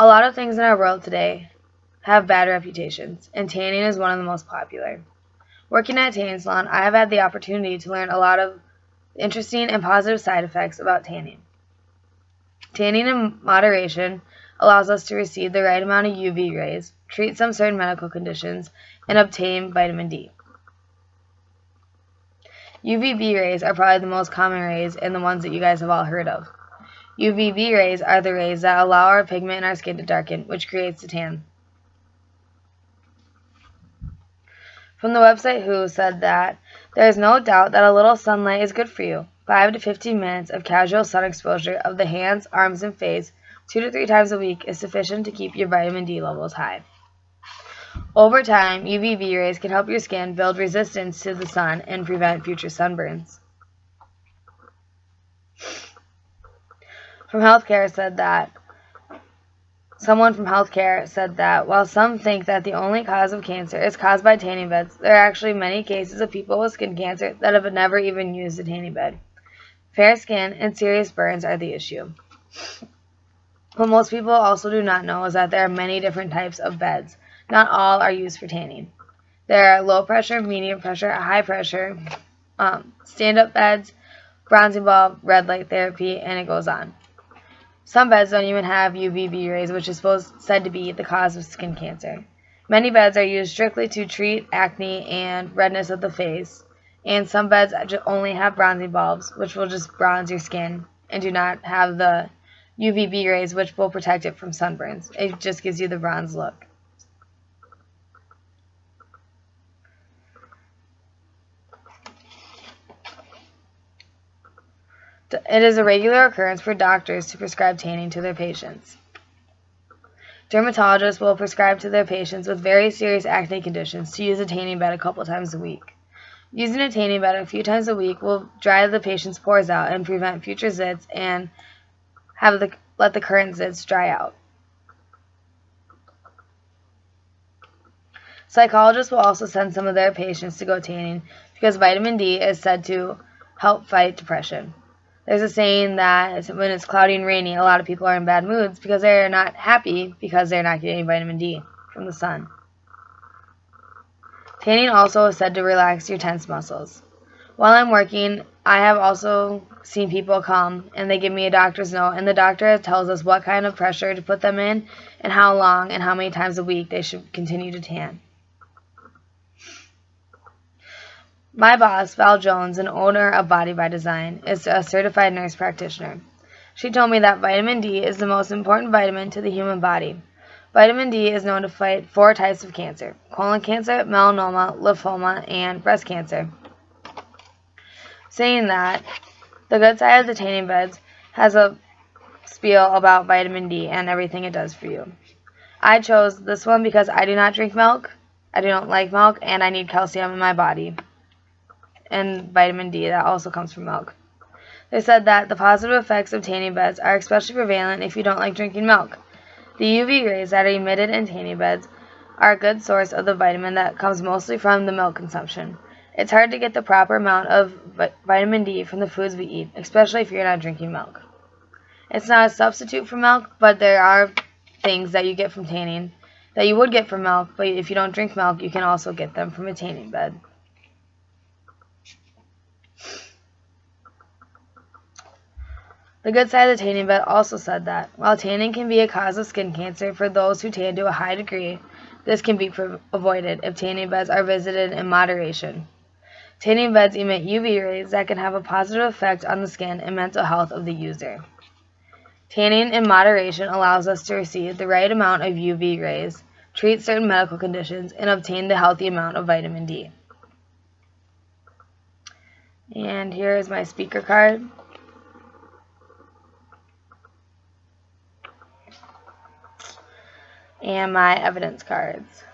A lot of things in our world today have bad reputations, and tanning is one of the most popular. Working at a tanning salon, I have had the opportunity to learn a lot of interesting and positive side effects about tanning. Tanning in moderation allows us to receive the right amount of UV rays, treat some certain medical conditions, and obtain vitamin D. UVB rays are probably the most common rays and the ones that you guys have all heard of. UVB rays are the rays that allow our pigment in our skin to darken, which creates a tan. From the website WHO said that there is no doubt that a little sunlight is good for you. 5 to 15 minutes of casual sun exposure of the hands, arms, and face 2 to 3 times a week is sufficient to keep your vitamin D levels high. Over time, UVB rays can help your skin build resistance to the sun and prevent future sunburns. Someone from healthcare said that while some think that the only cause of cancer is caused by tanning beds, there are actually many cases of people with skin cancer that have never even used a tanning bed. Fair skin and serious burns are the issue. What most people also do not know is that there are many different types of beds. Not all are used for tanning. There are low pressure, medium pressure, high pressure, stand-up beds, bronzing bulb, red light therapy, and it goes on. Some beds don't even have UVB rays, which is said to be the cause of skin cancer. Many beds are used strictly to treat acne and redness of the face, and some beds only have bronzing bulbs, which will just bronze your skin, and do not have the UVB rays, which will protect it from sunburns. It just gives you the bronze look. It is a regular occurrence for doctors to prescribe tanning to their patients. Dermatologists will prescribe to their patients with very serious acne conditions to use a tanning bed a couple times a week. Using a tanning bed a few times a week will dry the patient's pores out and prevent future zits and let the current zits dry out. Psychologists will also send some of their patients to go tanning because vitamin D is said to help fight depression. There's a saying that when it's cloudy and rainy, a lot of people are in bad moods because they're not happy because they're not getting vitamin D from the sun. Tanning also is said to relax your tense muscles. While I'm working, I have also seen people come and they give me a doctor's note, and the doctor tells us what kind of pressure to put them in and how long and how many times a week they should continue to tan. My boss, Val Jones, an owner of Body by Design, is a certified nurse practitioner. She told me that vitamin D is the most important vitamin to the human body. Vitamin D is known to fight 4 types of cancer: colon cancer, melanoma, lymphoma, and breast cancer. Saying that, the good side of the tanning beds has a spiel about vitamin D and everything it does for you. I chose this one because I do not drink milk, I do not like milk, and I need calcium in my body. And vitamin D that also comes from milk. They said that the positive effects of tanning beds are especially prevalent if you don't like drinking milk. The UV rays that are emitted in tanning beds are a good source of the vitamin that comes mostly from the milk consumption. It's hard to get the proper amount of vitamin D from the foods we eat, especially if you're not drinking milk. It's not a substitute for milk, but there are things that you get from tanning that you would get from milk, but if you don't drink milk, you can also get them from a tanning bed. The good side of the tanning bed also said that while tanning can be a cause of skin cancer for those who tan to a high degree, this can be avoided if tanning beds are visited in moderation. Tanning beds emit UV rays that can have a positive effect on the skin and mental health of the user. Tanning in moderation allows us to receive the right amount of UV rays, treat certain medical conditions, and obtain the healthy amount of vitamin D. And here is my speaker card. And my evidence cards.